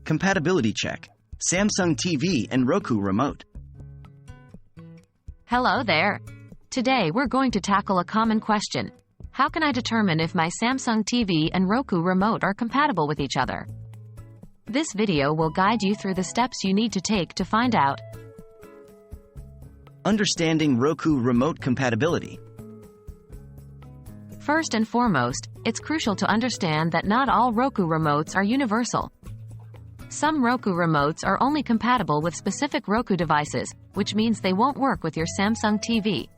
Compatibility check. Samsung TV and Roku remote. Hello there. Today we're going to tackle a common question. How can I determine if my Samsung TV and Roku remote are compatible with each other? This video will guide you through the steps you need to take to find out. Understanding Roku remote compatibility. First and foremost, it's crucial to understand that not all Roku remotes are universal. Some Roku remotes are only compatible with specific Roku devices, which means they won't work with your Samsung TV.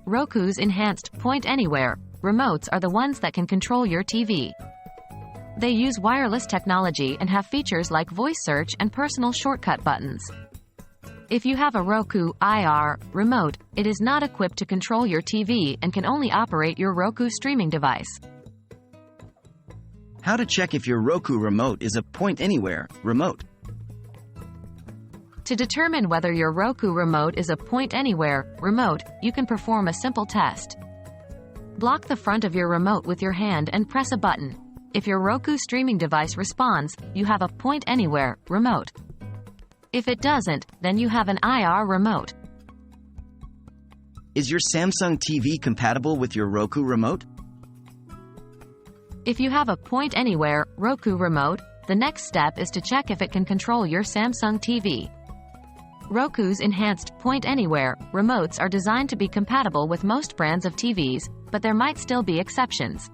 Roku's enhanced Point Anywhere remotes are the ones that can control your TV. They use wireless technology and have features like voice search and personal shortcut buttons. If you have a Roku IR remote, it is not equipped to control your TV and can only operate your Roku streaming device. How to check if your Roku remote is a Point Anywhere remote. To determine whether your Roku remote is a Point Anywhere remote, you can perform a simple test. Block the front of your remote with your hand and press a button. If your Roku streaming device responds, you have a Point Anywhere remote. If it doesn't, then you have an IR remote. Is your Samsung TV compatible with your Roku remote? If you have a Point Anywhere Roku remote, the next step is to check if it can control your Samsung TV. Roku's enhanced Point Anywhere remotes are designed to be compatible with most brands of TVs, but there might still be exceptions.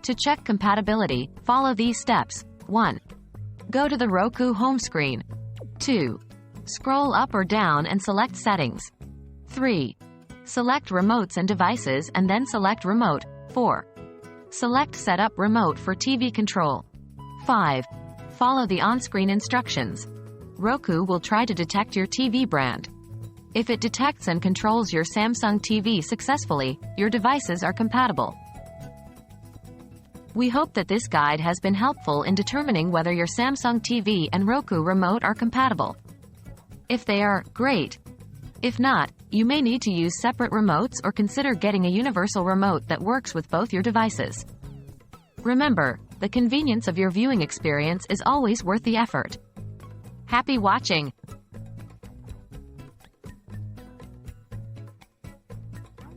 To check compatibility, follow these steps. 1. Go to the Roku home screen. 2. Scroll up or down and select Settings. 3. Select Remotes and Devices and then select Remote. 4. Select Setup Remote for TV control. 5. Follow the on-screen instructions. Roku will try to detect your TV brand. If it detects and controls your Samsung TV successfully, your devices are compatible. We hope that this guide has been helpful in determining whether your Samsung TV and Roku remote are compatible. If they are, great. If not, you may need to use separate remotes or consider getting a universal remote that works with both your devices. Remember, the convenience of your viewing experience is always worth the effort. Happy watching!